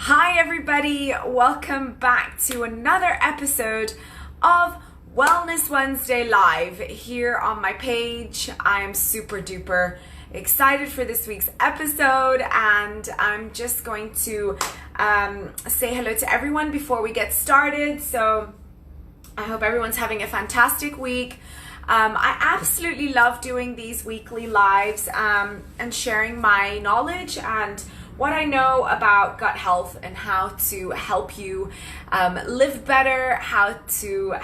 Hi everybody, welcome back to another episode of Wellness Wednesday Live here on my page. I am super duper excited for this week's episode, and I'm just going to say hello to everyone before we get started. So I hope everyone's having a fantastic week. I absolutely love doing these weekly lives and sharing my knowledge and what I know about gut health and how to help you live better, how to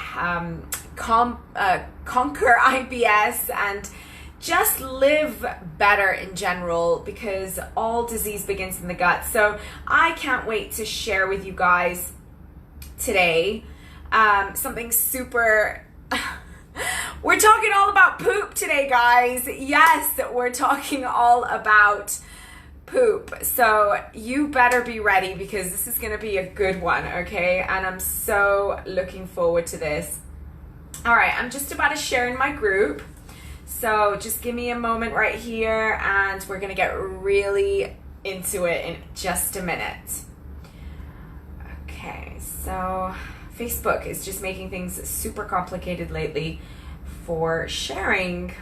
conquer IBS and just live better in general, because all disease begins in the gut. So I can't wait to share with you guys today something super... We're talking all about poop today, guys. Yes, we're talking all about poop. So you better be ready, because this is going to be a good one, okay? And I'm so looking forward to this. All right, I'm just about to share in my group. So just give me a moment right here, and we're going to get really into it in just a minute. Okay, so Facebook is just making things super complicated lately for sharing.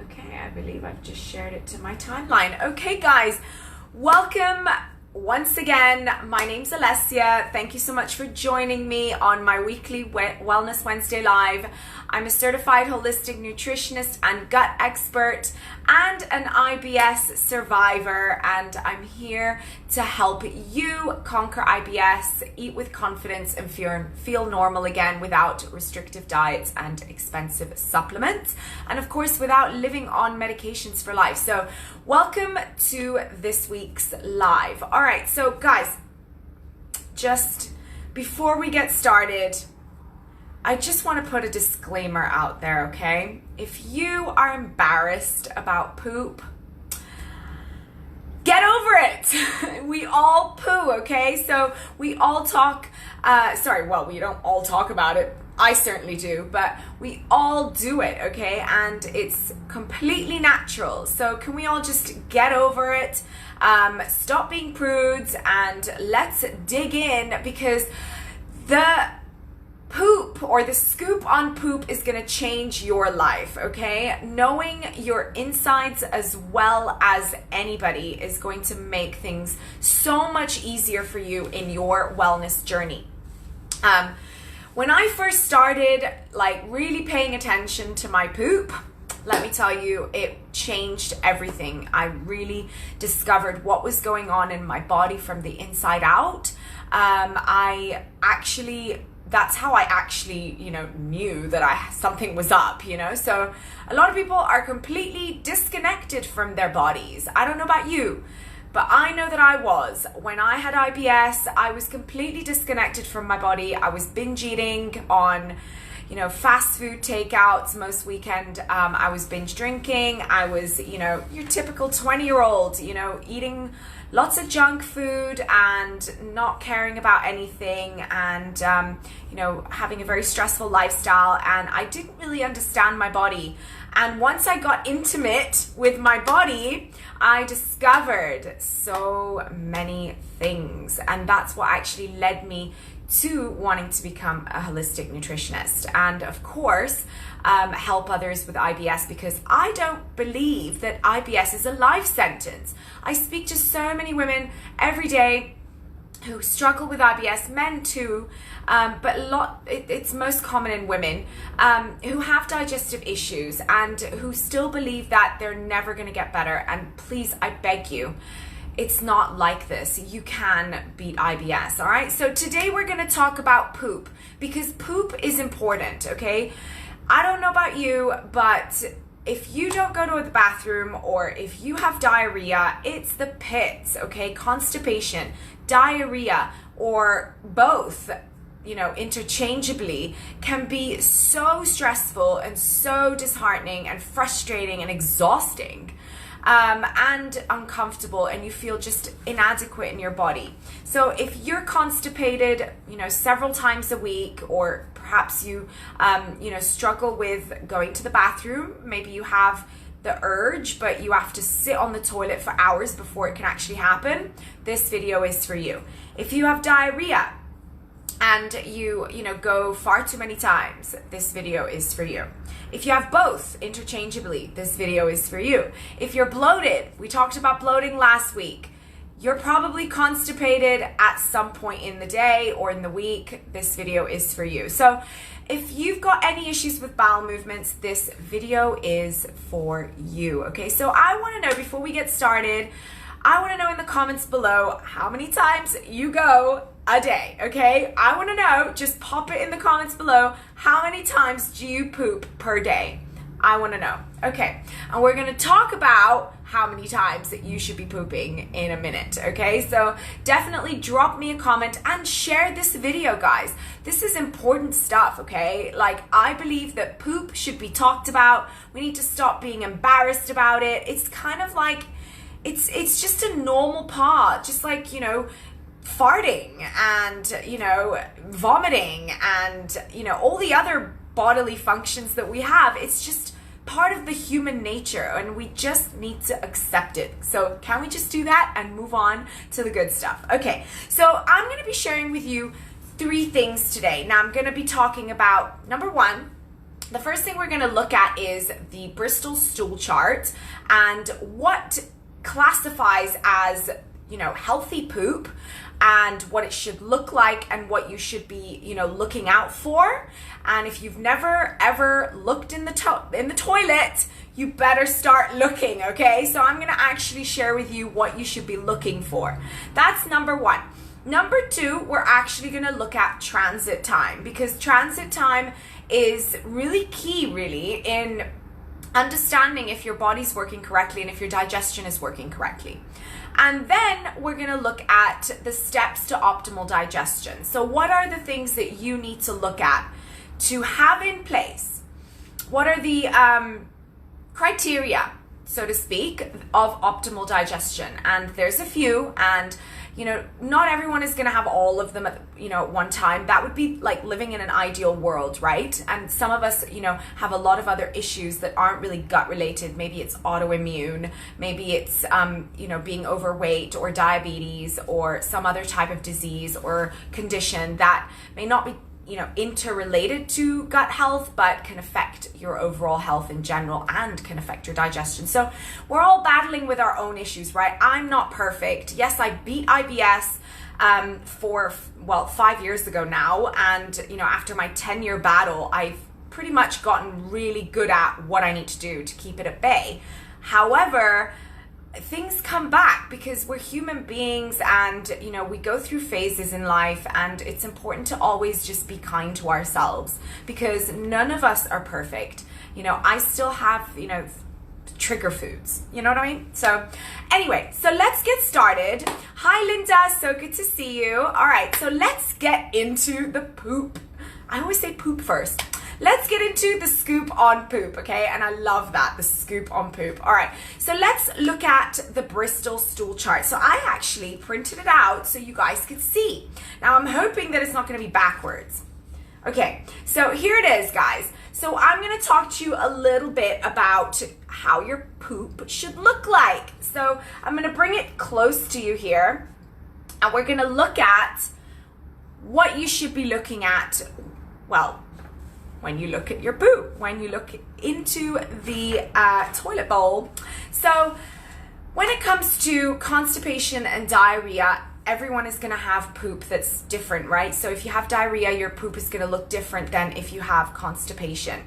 Okay, I believe I've just shared it to my timeline. Okay, guys, welcome once again. My name's Alessia. Thank you so much for joining me on my weekly Wellness Wednesday Live. I'm a certified holistic nutritionist and gut expert and an IBS survivor, and I'm here to help you conquer IBS, eat with confidence, and feel normal again without restrictive diets and expensive supplements, and of course without living on medications for life. So welcome to this week's live. All right, so guys, just before we get started, I just want to put a disclaimer out there, okay? If you are embarrassed about poop, get over it. We all poo, okay? So we all talk, we don't all talk about it. I certainly do, but we all do it, okay? And it's completely natural. So can we all just get over it? Stop being prudes and let's dig in, because the poop or the scoop on poop is going to change your life, okay? Knowing your insides as well as anybody is going to make things so much easier for you in your wellness journey. When I first started really paying attention to my poop, let me tell you, it changed everything. I really discovered what was going on in my body from the inside out. That's how I actually, knew that something was up, So a lot of people are completely disconnected from their bodies. I don't know about you, but I know that I was. When I had IBS, I was completely disconnected from my body. I was binge eating on, fast food takeouts most weekend. I was binge drinking. I was, your typical 20-year-old, eating lots of junk food and not caring about anything, and having a very stressful lifestyle, and I didn't really understand my body. And once I got intimate with my body, I discovered so many things, and that's what actually led me to wanting to become a holistic nutritionist and of course help others with IBS, because I don't believe that IBS is a life sentence. I speak to so many women every day who struggle with IBS, men too, but it's most common in women who have digestive issues and who still believe that they're never going to get better. And please, I beg you, it's not like this. You can beat IBS, all right? So today we're going to talk about poop, because poop is important, okay? I don't know about you, but if you don't go to the bathroom or if you have diarrhea, it's the pits, okay? Constipation, diarrhea, or both, interchangeably, can be so stressful and so disheartening and frustrating and exhausting. And uncomfortable, and you feel just inadequate in your body. So if you're constipated, several times a week, or perhaps you, struggle with going to the bathroom, maybe you have the urge, but you have to sit on the toilet for hours before it can actually happen, this video is for you. If you have diarrhea and you go far too many times, this video is for you. If you have both interchangeably, this video is for you. If you're bloated, we talked about bloating last week, you're probably constipated at some point in the day or in the week, this video is for you. So if you've got any issues with bowel movements, this video is for you, okay? So I want to know, before we get started, I want to know in the comments below how many times you go a day, okay? I want to know, just pop it in the comments below, how many times do you poop per day? I want to know. Okay, and we're going to talk about how many times that you should be pooping in a minute, okay? So definitely drop me a comment and share this video, guys. This is important stuff, okay? Like, I believe that poop should be talked about. We need to stop being embarrassed about it. It's kind of like, it's just a normal part, just like, farting and, vomiting and, all the other bodily functions that we have. It's just part of the human nature, and we just need to accept it. So can we just do that and move on to the good stuff? Okay, so I'm going to be sharing with you 3 things today. Now I'm going to be talking about, number 1, the first thing we're going to look at is the Bristol stool chart and what classifies as, healthy poop, and what it should look like and what you should be, looking out for. And if you've never ever looked in the toilet, you better start looking, okay? So I'm gonna actually share with you what you should be looking for. That's number 1. Number 2, we're actually gonna look at transit time, because transit time is really key, really, in understanding if your body's working correctly and if your digestion is working correctly. And then we're going to look at the steps to optimal digestion. So what are the things that you need to look at to have in place? What are the criteria, so to speak, of optimal digestion? And there's a few, and not everyone is going to have all of them at one time. That would be like living in an ideal world, right? And some of us have a lot of other issues that aren't really gut related. Maybe it's autoimmune, maybe it's being overweight or diabetes or some other type of disease or condition that may not be interrelated to gut health, but can affect your overall health in general and can affect your digestion. So we're all battling with our own issues, right? I'm not perfect. Yes, I beat IBS for 5 years ago now, and after my 10-year battle, I've pretty much gotten really good at what I need to do to keep it at bay. However, things come back because we're human beings, and we go through phases in life, and it's important to always just be kind to ourselves, because none of us are perfect. I still have trigger foods, you know what I mean? So anyway, so let's get started. Hi Linda, so good to see you. All right, so let's get into the poop. I always say poop first. Let's get into the scoop on poop, okay? And I love that, the scoop on poop. All right, so let's look at the Bristol stool chart. So I actually printed it out so you guys could see. Now I'm hoping that it's not gonna be backwards. Okay, so here it is, guys. So I'm gonna talk to you a little bit about how your poop should look like. So I'm gonna bring it close to you here, and we're gonna look at what you should be looking at, well, when you look at your poop, when you look into the toilet bowl. So when it comes to constipation and diarrhea, everyone is going to have poop that's different, right? So if you have diarrhea, your poop is going to look different than if you have constipation.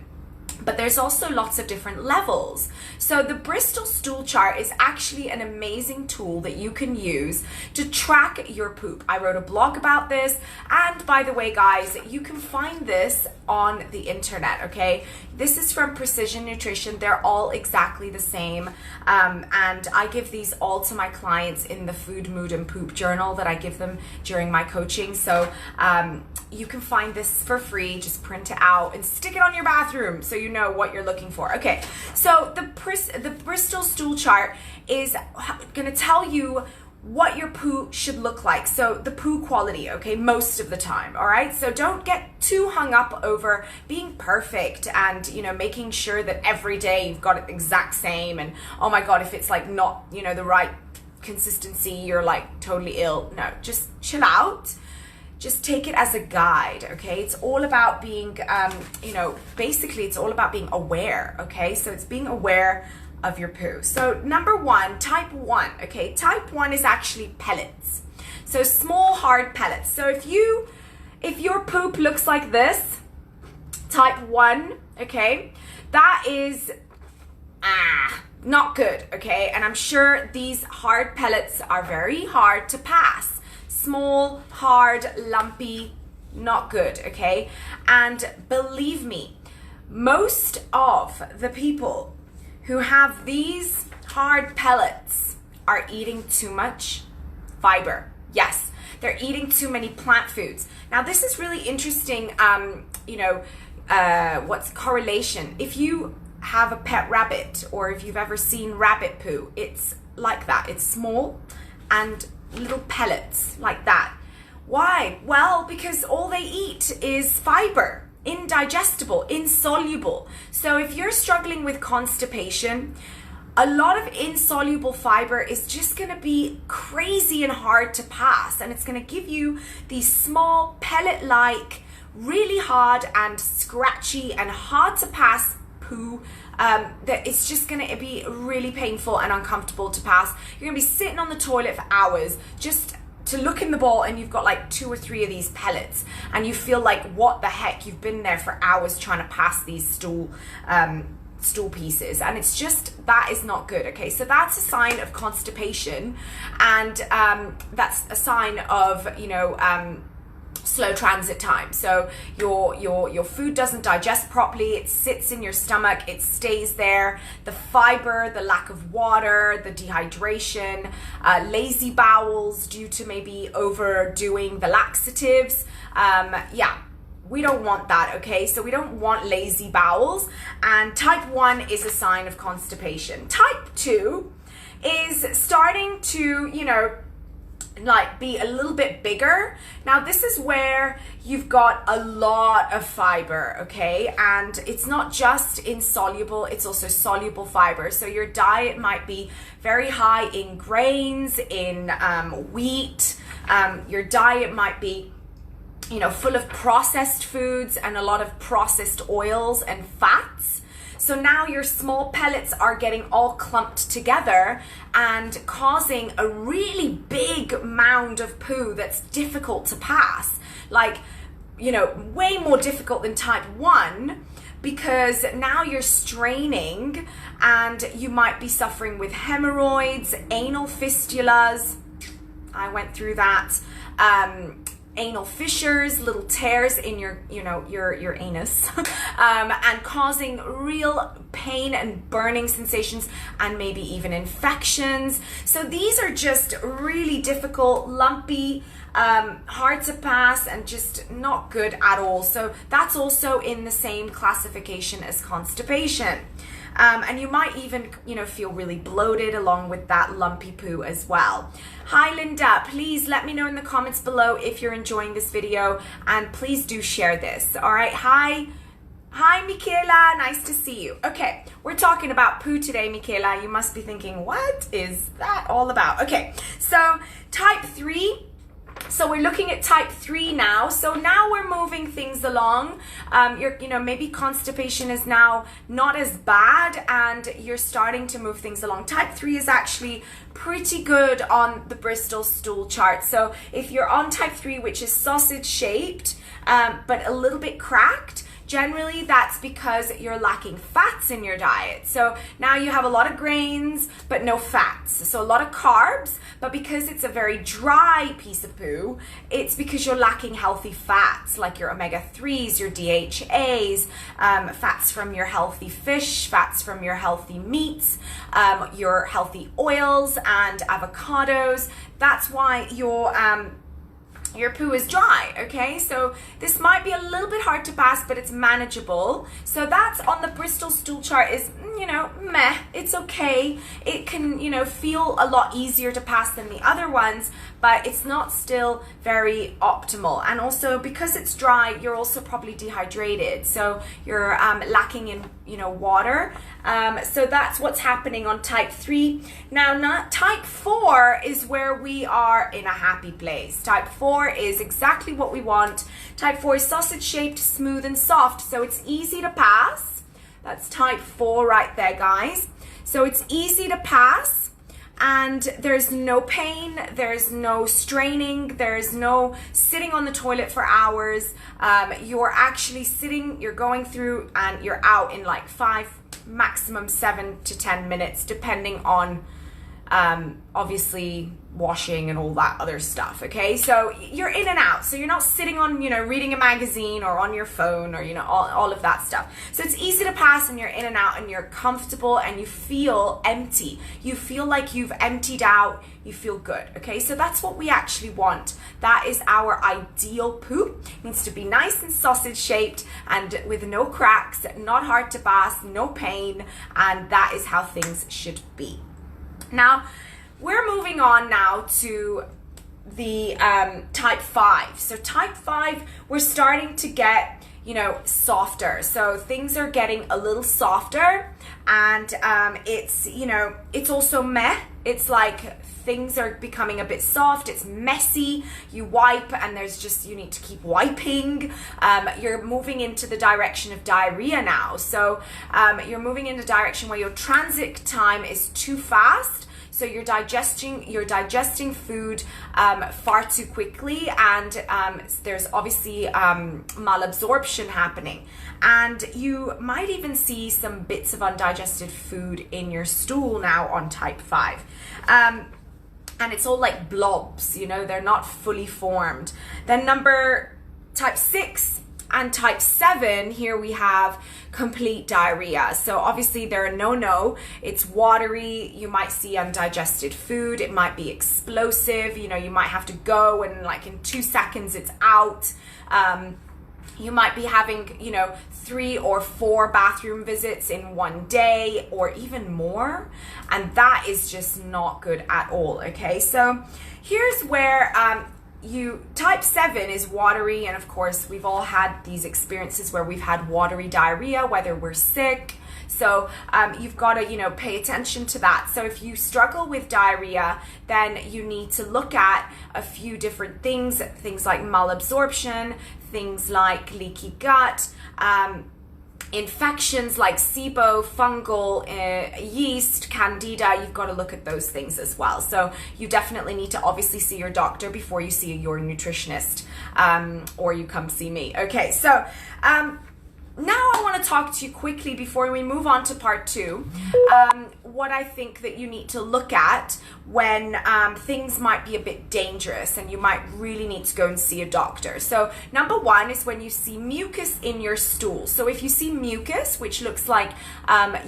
But there's also lots of different levels. So the Bristol stool chart is actually an amazing tool that you can use to track your poop. I wrote a blog about this, and by the way, guys, you can find this on the internet, okay? This is from Precision Nutrition. They're all exactly the same, and I give these all to my clients in the Food, Mood, and Poop journal that I give them during my coaching. So you can find this for free. Just print it out and stick it on your bathroom so you know what you're looking for. Okay, so the Bristol stool chart is going to tell you what your poo should look like. So the poo quality, okay, most of the time, all right? So don't get too hung up over being perfect and, you know, making sure that every day you've got it the exact same. And oh my God, if it's like not, you know, the right consistency, you're like totally ill. No, just chill out. Just take it as a guide, okay? It's all about being, you know, basically it's all about being aware, okay? So it's being aware of your poo. So number one, type 1, okay? Type 1 is actually pellets. So small hard pellets. So if your poop looks like this, type 1, okay? That is not good, okay? And I'm sure these hard pellets are very hard to pass. Small, hard, lumpy, not good, okay? And believe me, most of the people who have these hard pellets are eating too much fiber. Yes, they're eating too many plant foods. Now, this is really interesting, you know, what's correlation? If you have a pet rabbit, or if you've ever seen rabbit poo, it's like that. It's small and little pellets like that. Why? Well, because all they eat is fiber. Indigestible, insoluble. So if you're struggling with constipation, a lot of insoluble fiber is just going to be crazy and hard to pass, and it's going to give you these small pellet-like, really hard and scratchy and hard to pass poo that it's just going to be really painful and uncomfortable to pass. You're going to be sitting on the toilet for hours just to look in the bowl, and you've got like 2 or 3 of these pellets, and you feel like, what the heck, you've been there for hours trying to pass these stool pieces, and it's just, that is not good, okay? So that's a sign of constipation, and that's a sign of, you know, slow transit time. So your food doesn't digest properly, it sits in your stomach, it stays there. The fiber, the lack of water, the dehydration, lazy bowels due to maybe overdoing the laxatives. Yeah, we don't want that, okay? So we don't want lazy bowels, and type 1 is a sign of constipation. Type 2 is starting to, you know, like be a little bit bigger. Now this is where you've got a lot of fiber, okay? And it's not just insoluble, it's also soluble fiber. So your diet might be very high in grains, in wheat. Your diet might be, you know, full of processed foods and a lot of processed oils and fats. So now your small pellets are getting all clumped together and causing a really big mound of poo that's difficult to pass. Like, you know, way more difficult than type 1, because now you're straining and you might be suffering with hemorrhoids, anal fistulas. I went through that. Anal fissures, little tears in your, you know, your anus, and causing real pain and burning sensations, and maybe even infections. So these are just really difficult, lumpy, hard to pass, and just not good at all. So that's also in the same classification as constipation. And you might even, you know, feel really bloated along with that lumpy poo as well. Hi Linda, please let me know in the comments below if you're enjoying this video, and please do share this. All right, hi Michaela, nice to see you. Okay, we're talking about poo today, Michaela. You must be thinking, what is that all about? Okay, so type 3. So we're looking at type 3 now. So now we're moving things along. You know, maybe constipation is now not as bad, and you're starting to move things along. Type 3 is actually pretty good on the Bristol stool chart. So if you're on type 3, which is sausage shaped, but a little bit cracked, generally that's because you're lacking fats in your diet. So now you have a lot of grains but no fats, so a lot of carbs, but because it's a very dry piece of poo, it's because you're lacking healthy fats like your omega-3s, your DHAs, fats from your healthy fish, fats from your healthy meats, your healthy oils and avocados. That's why your poo is dry, okay? So this might be a little bit hard to pass, but it's manageable. So that's on the Bristol stool chart is, you know, meh, it's okay. It can, you know, feel a lot easier to pass than the other ones, but it's not still very optimal. And also because it's dry, you're also probably dehydrated. So you're lacking in, you know, water. So that's what's happening on type 3. Now, type 4 is where we are in a happy place. Type 4 is exactly what we want. Type 4 is sausage shaped, smooth and soft, so it's easy to pass. That's type 4 right there, guys. So it's easy to pass, and there's no pain, there's no straining, there's no sitting on the toilet for hours. You're actually sitting, you're going through, and you're out in like 5, maximum 7 to 10 minutes, depending on obviously washing and all that other stuff. Okay, so you're in and out, so you're not sitting on, you know, reading a magazine or on your phone or, you know, all of that stuff. So it's easy to pass, and you're in and out, and you're comfortable, and you feel empty. You feel like you've emptied out. You feel good. Okay, so that's what we actually want. That is our ideal poo. It needs to be nice and sausage shaped and with no cracks, not hard to pass, no pain, and that is how things should be. Now, we're moving on now to the type 5. So type 5, we're starting to get, you know, softer. So things are getting a little softer, and it's, you know, it's also meh. It's like things are becoming a bit soft. It's messy. You wipe, and there's just, you need to keep wiping. You're moving into the direction of diarrhea now. So you're moving in the direction where your transit time is too fast. So you're digesting food far too quickly, and there's obviously malabsorption happening. And you might even see some bits of undigested food in your stool now on type 5. And it's all like blobs, you know, they're not fully formed. Then type 6 and type 7, here we have complete diarrhea. So obviously they're a no-no. It's watery. You might see undigested food. It might be explosive. You know, you might have to go, and like in 2 seconds it's out. You might be having, you know, 3 or 4 bathroom visits in one day, or even more. And that is just not good at all. Okay, so here's where type 7 is watery, and of course we've all had these experiences where we've had watery diarrhea, whether we're sick. So you've got to, you know, pay attention to that. So if you struggle with diarrhea, then you need to look at a few different things like malabsorption, things like leaky gut, infections like SIBO, fungal, yeast, candida. You've got to look at those things as well. So you definitely need to obviously see your doctor before you see your nutritionist, or you come see me. Okay, so now I want to talk to you quickly before we move on to part 2, what I think that you need to look at when things might be a bit dangerous and you might really need to go and see a doctor. So number 1 is when you see mucus in your stool. So if you see mucus, which looks like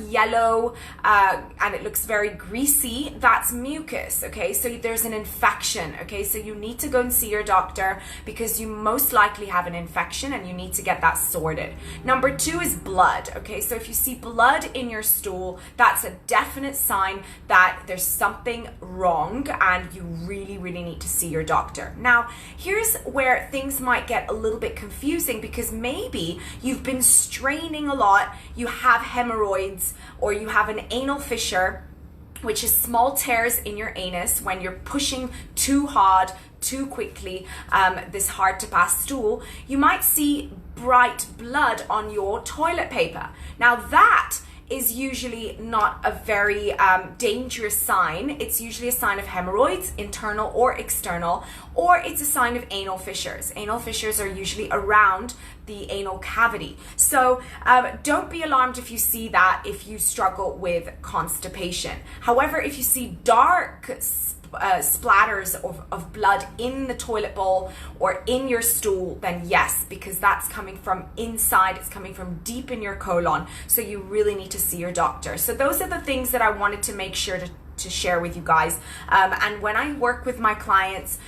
yellow and it looks very greasy, that's mucus, okay? So there's an infection, okay? So you need to go and see your doctor because you most likely have an infection and you need to get that sorted. Number 2 is blood, okay? So if you see blood in your stool, that's a definite sign that there's something wrong and you really, really need to see your doctor. Now, here's where things might get a little bit confusing because maybe you've been straining a lot, you have hemorrhoids, or you have an anal fissure, which is small tears in your anus when you're pushing too hard, too quickly, this hard to pass stool. You might see bright blood on your toilet paper. Now that is usually not a very dangerous sign. It's usually a sign of hemorrhoids, internal or external, or it's a sign of anal fissures. Anal fissures are usually around the anal cavity. So don't be alarmed if you see that, if you struggle with constipation. However, if you see dark splatters of blood in the toilet bowl or in your stool, then yes, because that's coming from inside, it's coming from deep in your colon, so you really need to see your doctor. So those are the things that I wanted to make sure to to share with you guys. And when I work with my clients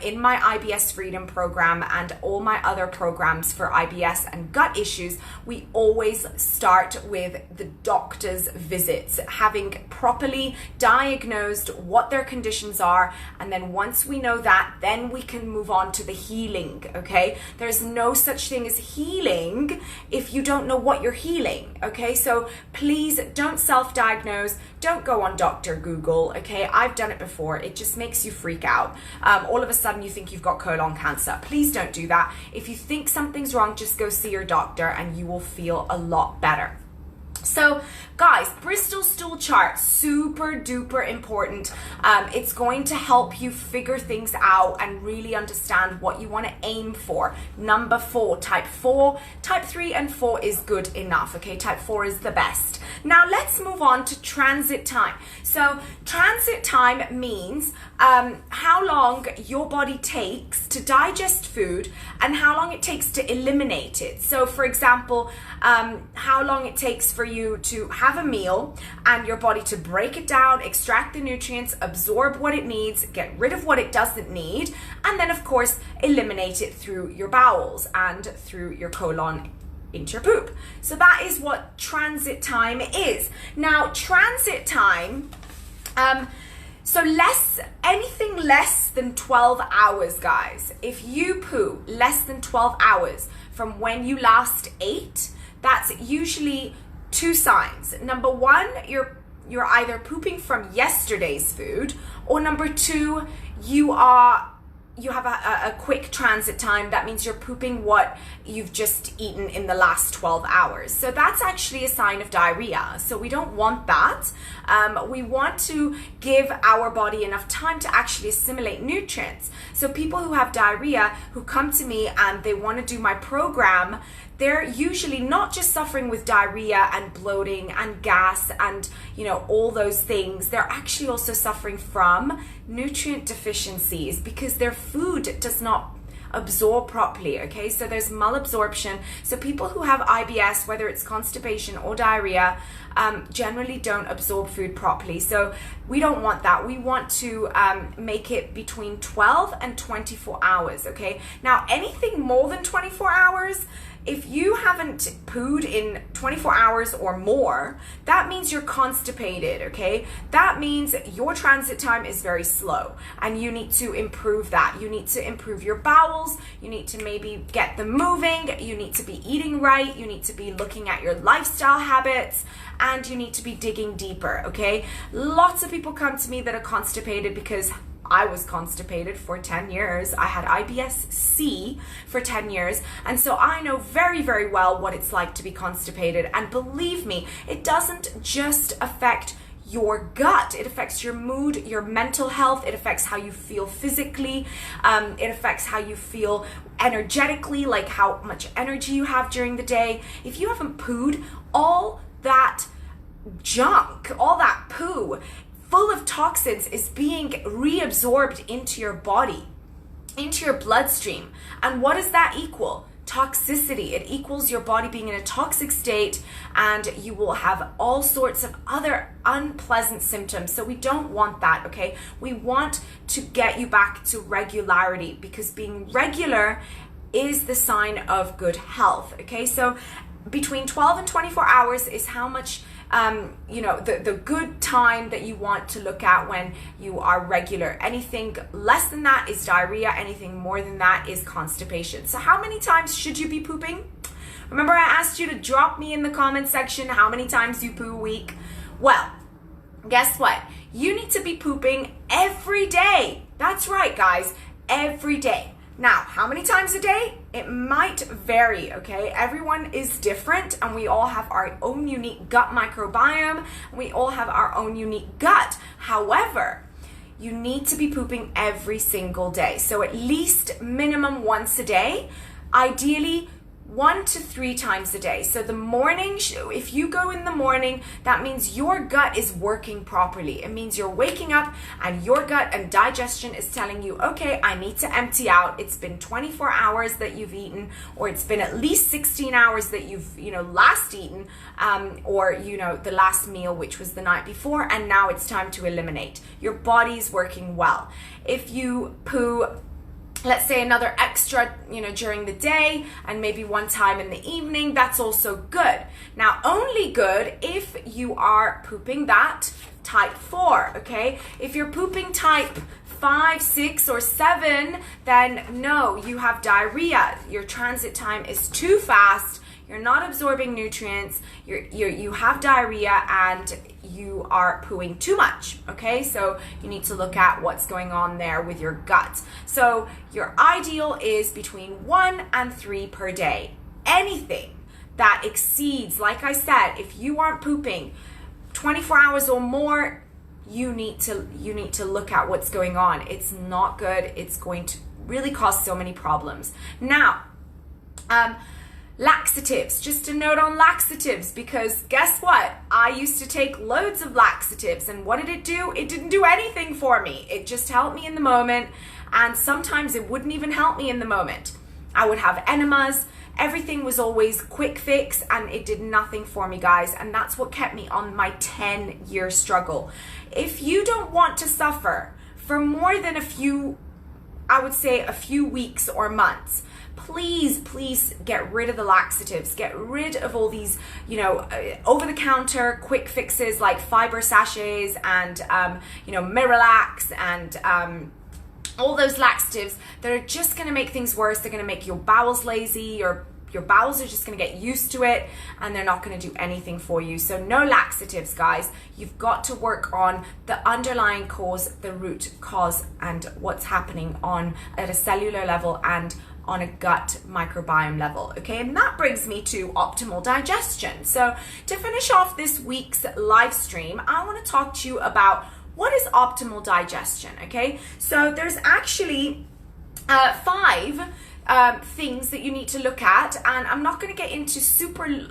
in my IBS Freedom program and all my other programs for IBS and gut issues, we always start with the doctor's visits, having properly diagnosed what their conditions are. And then once we know that, then we can move on to the healing, okay? There's no such thing as healing if you don't know what you're healing, okay? So please don't self-diagnose. Don't go on Dr. Google, okay? I've done it before. It just makes you freak out. All of a sudden you think you've got colon cancer. Please don't do that. If you think something's wrong, just go see your doctor and you will feel a lot better. So guys, Bristol stool chart, super duper important. It's going to help you figure things out and really understand what you want to aim for. Number 4, type 4, type 3 and 4 is good enough, okay? Type 4 is the best. Now let's move on to transit time. So transit time means how long your body takes to digest food and how long it takes to eliminate it. So for example, how long it takes for you to have a meal and your body to break it down, extract the nutrients, absorb what it needs, get rid of what it doesn't need, and then of course eliminate it through your bowels and through your colon into your poop. So that is what transit time is. Now transit time, so anything less than 12 hours, guys. If you poo less than 12 hours from when you last ate, that's usually 2 signs. Number 1, you're either pooping from yesterday's food, or number 2, you have a quick transit time. That means you're pooping what you've just eaten in the last 12 hours. So that's actually a sign of diarrhea. So we don't want that. We want to give our body enough time to actually assimilate nutrients. So people who have diarrhea, who come to me and they want to do my program, they're usually not just suffering with diarrhea and bloating and gas and, all those things. They're actually also suffering from nutrient deficiencies because their food does not absorb properly, okay? So there's malabsorption. So people who have IBS, whether it's constipation or diarrhea, generally don't absorb food properly. So we don't want that. We want to make it between 12 and 24 hours, okay? Now, anything more than 24 hours, if you haven't pooed in 24 hours or more, that means you're constipated, okay? That means your transit time is very slow and you need to improve that. You need to improve your bowels. You need to maybe get them moving. You need to be eating right. You need to be looking at your lifestyle habits, and you need to be digging deeper, okay? Lots of people come to me that are constipated because I was constipated for 10 years. I had IBS-C for 10 years. And so I know very, very well what it's like to be constipated. And believe me, it doesn't just affect your gut. It affects your mood, your mental health. It affects how you feel physically. It affects how you feel energetically, like how much energy you have during the day. If you haven't pooed, all that junk, all that poo, full of toxins is being reabsorbed into your body, into your bloodstream. And what does that equal? Toxicity. It equals your body being in a toxic state, and you will have all sorts of other unpleasant symptoms. So we don't want that, okay? We want to get you back to regularity, because being regular is the sign of good health, okay? So between 12 and 24 hours is how much the good time that you want to look at when you are regular. Anything less than that is diarrhea. Anything more than that is constipation. So how many times should you be pooping? Remember, I asked you to drop me in the comment section how many times you poo a week. Well, guess what? You need to be pooping every day. That's right, guys, every day. Now, how many times a day? It might vary, okay? Everyone is different, and we all have our own unique gut microbiome. We all have our own unique gut. However, you need to be pooping every single day. So at least minimum once a day. Ideally, 1 to 3 times a day. So the morning, if you go in the morning, that means your gut is working properly. It means you're waking up and your gut and digestion is telling you, okay, I need to empty out. It's been 24 hours that you've eaten, or it's been at least 16 hours that you've, last eaten, or, the last meal, which was the night before, and now it's time to eliminate. Your body's working well. If you poo, let's say another extra, during the day and maybe one time in the evening, that's also good. Now, only good if you are pooping that type 4, okay? If you're pooping type 5, 6, or 7, then no, you have diarrhea. Your transit time is too fast. You're not absorbing nutrients. You have diarrhea and you are pooing too much, okay? So you need to look at what's going on there with your gut. So your ideal is between 1 and 3 per day. Anything that exceeds, like I said, if you aren't pooping 24 hours or more, you need to look at what's going on. It's not good. It's going to really cause so many problems. Now, laxatives, just a note on laxatives, because guess what? I used to take loads of laxatives, and what did it do? It didn't do anything for me. It just helped me in the moment, and sometimes it wouldn't even help me in the moment. I would have enemas. Everything was always quick fix, and it did nothing for me, guys, and that's what kept me on my 10-year struggle. If you don't want to suffer for more than a few weeks or months, please get rid of the laxatives. Get rid of all these, over-the-counter quick fixes like fiber sachets and, Miralax and all those laxatives that are just going to make things worse. They're going to make your bowels lazy, or your bowels are just going to get used to it, and they're not going to do anything for you. So no laxatives, guys. You've got to work on the underlying cause, the root cause, and what's happening at a cellular level and on a gut microbiome level, okay? And that brings me to optimal digestion. So to finish off this week's live stream, I want to talk to you about what is optimal digestion, okay? So there's actually 5 things that you need to look at, and I'm not going to get into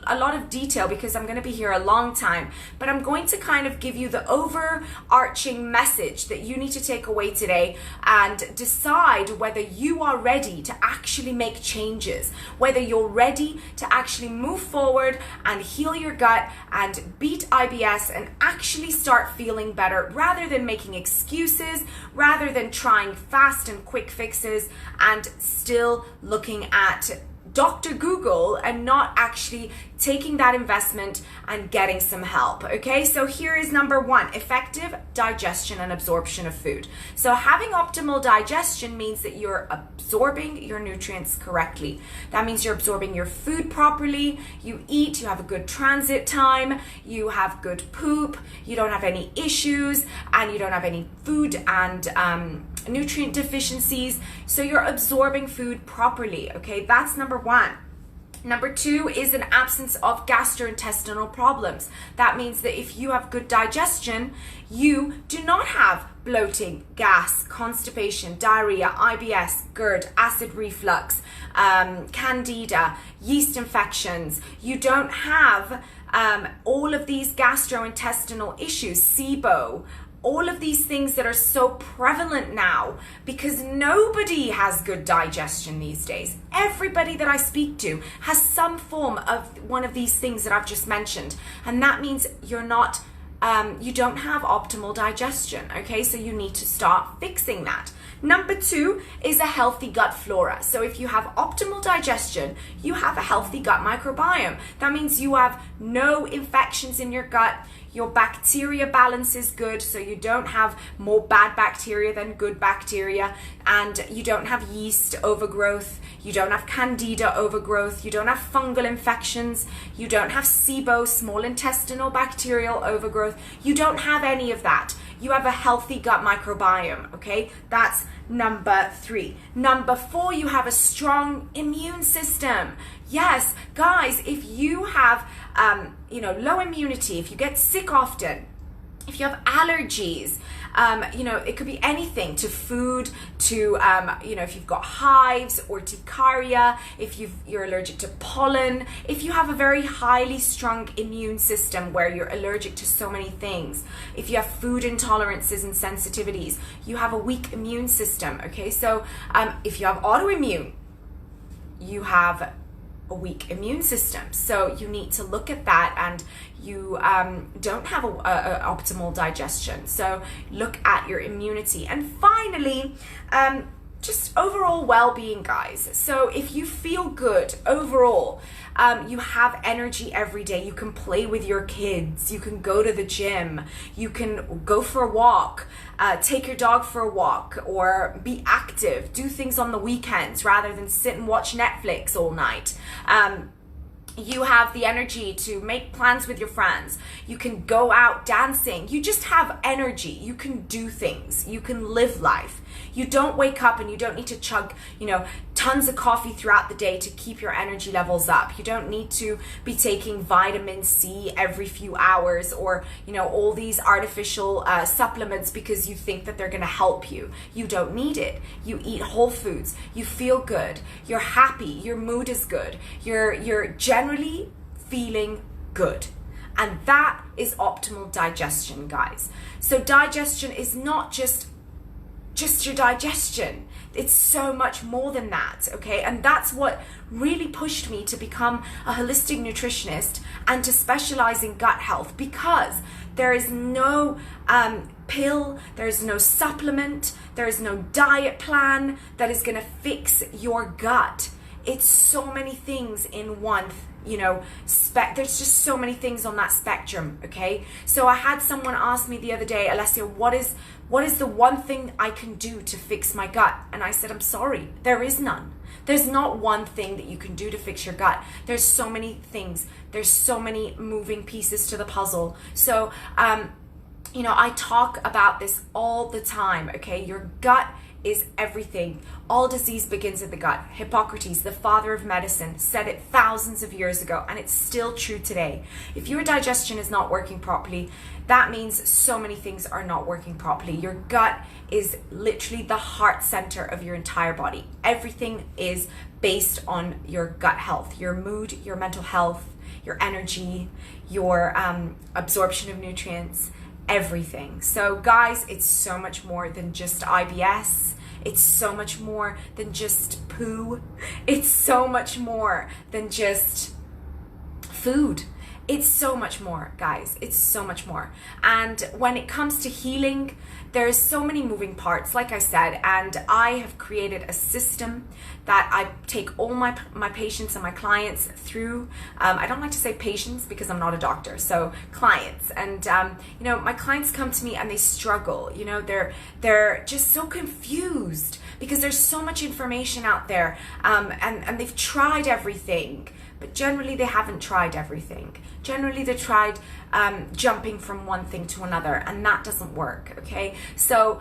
a lot of detail because I'm going to be here a long time, but I'm going to kind of give you the overarching message that you need to take away today and decide whether you are ready to actually make changes, whether you're ready to actually move forward and heal your gut and beat IBS and actually start feeling better, rather than making excuses, rather than trying fast and quick fixes and still looking at Dr. Google and not actually taking that investment and getting some help, okay? So here is number 1, effective digestion and absorption of food. So having optimal digestion means that you're absorbing your nutrients correctly. That means you're absorbing your food properly, you eat, you have a good transit time, you have good poop, you don't have any issues, and you don't have any food and nutrient deficiencies. So you're absorbing food properly, okay? That's number 1. Number 2 is an absence of gastrointestinal problems. That means that if you have good digestion, you do not have bloating, gas, constipation, diarrhea, IBS, GERD, acid reflux, candida, yeast infections. You don't have all of these gastrointestinal issues, SIBO, all of these things that are so prevalent now, because nobody has good digestion these days. Everybody that I speak to has some form of one of these things that I've just mentioned, and that means you don't have optimal digestion, okay? So you need to start fixing that. Number 2 is a healthy gut flora. So if you have optimal digestion, you have a healthy gut microbiome. That means you have no infections in your gut. Your bacteria balance is good, so you don't have more bad bacteria than good bacteria, and you don't have yeast overgrowth, you don't have candida overgrowth, you don't have fungal infections, you don't have SIBO, small intestinal bacterial overgrowth, you don't have any of that. You have a healthy gut microbiome, okay? That's number 3. Number 4, you have a strong immune system. Yes, guys, if you have, low immunity, if you get sick often, if you have allergies, it could be anything, to food, to, if you've got hives, urticaria, if you're allergic to pollen, if you have a very highly strung immune system where you're allergic to so many things, if you have food intolerances and sensitivities, you have a weak immune system, okay? So if you have autoimmune, you have a weak immune system. So you need to look at that, and you don't have a optimal digestion. So look at your immunity. And finally, just overall well-being, guys. So if you feel good overall, you have energy every day, you can play with your kids, you can go to the gym, you can go for a walk, take your dog for a walk, or be active, do things on the weekends rather than sit and watch Netflix all night. You have the energy to make plans with your friends. You can go out dancing. You just have energy. You can do things. You can live life. You don't wake up and you don't need to chug, tons of coffee throughout the day to keep your energy levels up. You don't need to be taking vitamin C every few hours, or, all these artificial supplements because you think that they're going to help you. You don't need it. You eat whole foods. You feel good. You're happy. Your mood is good. You're generally feeling good. And that is optimal digestion, guys. So digestion is not just your digestion. It's so much more than that, okay? And that's what really pushed me to become a holistic nutritionist and to specialize in gut health, because there is no pill, there is no supplement, there is no diet plan that is going to fix your gut. It's so many things in one, there's just so many things on that spectrum, okay? So I had someone ask me the other day, Alessia, what is the one thing I can do to fix my gut? And I said, I'm sorry, there is none. There's not one thing that you can do to fix your gut. There's so many things. There's so many moving pieces to the puzzle. So, I talk about this all the time, okay? Your gut is everything. All disease begins in the gut. Hippocrates, the father of medicine, said it thousands of years ago, and it's still true today. If your digestion is not working properly, that means so many things are not working properly. Your gut is literally the heart center of your entire body. Everything is based on your gut health, your mood, your mental health, your energy, your absorption of nutrients, everything. So guys, it's so much more than just IBS. It's so much more than just poo. It's so much more than just food. It's so much more, guys. It's so much more. And when it comes to healing, there's so many moving parts, like I said, and I have created a system that I take all my patients and my clients through. I don't like to say patients because I'm not a doctor, so clients. And my clients come to me and they struggle. They're just so confused because there's so much information out there, and they've tried everything. But generally they haven't tried everything. Generally they tried jumping from one thing to another, and that doesn't work, okay? So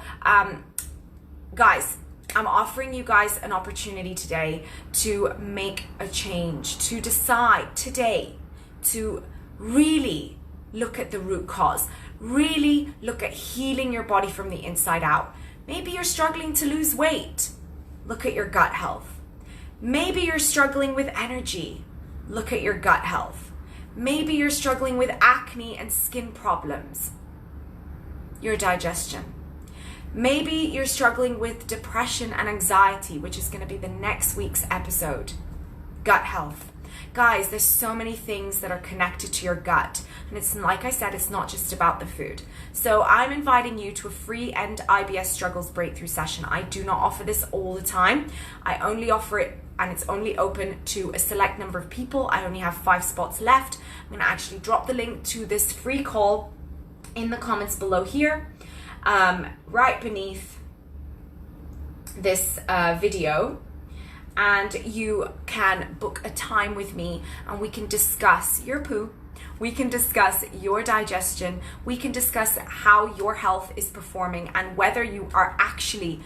guys, I'm offering you guys an opportunity today to make a change, to decide today to really look at the root cause, really look at healing your body from the inside out. Maybe you're struggling to lose weight. Look at your gut health. Maybe you're struggling with energy. Look at your gut health. Maybe you're struggling with acne and skin problems. Your digestion. Maybe you're struggling with depression and anxiety, which is going to be the next week's episode. Gut health. Guys, there's so many things that are connected to your gut. And it's, like I said, it's not just about the food. So I'm inviting you to a free End IBS Struggles Breakthrough session. I do not offer this all the time. I only offer it, and it's only open to a select number of people. I only have 5 spots left. I'm going to actually drop the link to this free call in the comments below here, right beneath this video. And you can book a time with me and we can discuss your poo, we can discuss your digestion, we can discuss how your health is performing and whether you are actually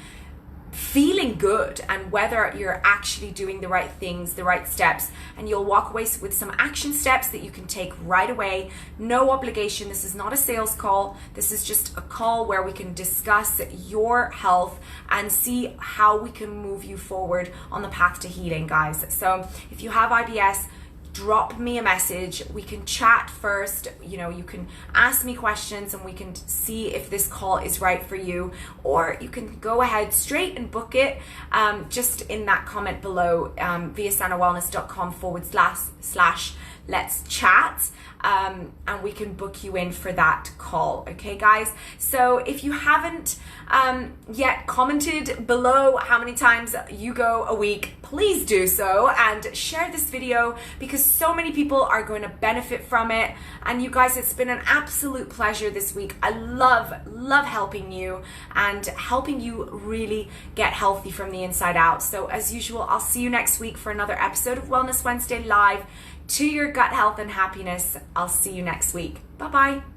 feeling good and whether you're actually doing the right things, the right steps, and you'll walk away with some action steps that you can take right away. No obligation. This is not a sales call. This is just a call where we can discuss your health and see how we can move you forward on the path to healing, guys. So if you have IBS, drop me a message. We can chat first. You know, you can ask me questions and we can see if this call is right for you, or you can go ahead straight and book it just in that comment below, viasanawellness.com/let's chat. And we can book you in for that call. Okay, guys? So if you haven't yet commented below how many times you go a week, please do so and share this video, because so many people are going to benefit from it. And you guys, it's been an absolute pleasure this week. I love helping you and helping you really get healthy from the inside out. So as usual, I'll see you next week for another episode of Wellness Wednesday Live. To your gut health and happiness. I'll see you next week. Bye-bye.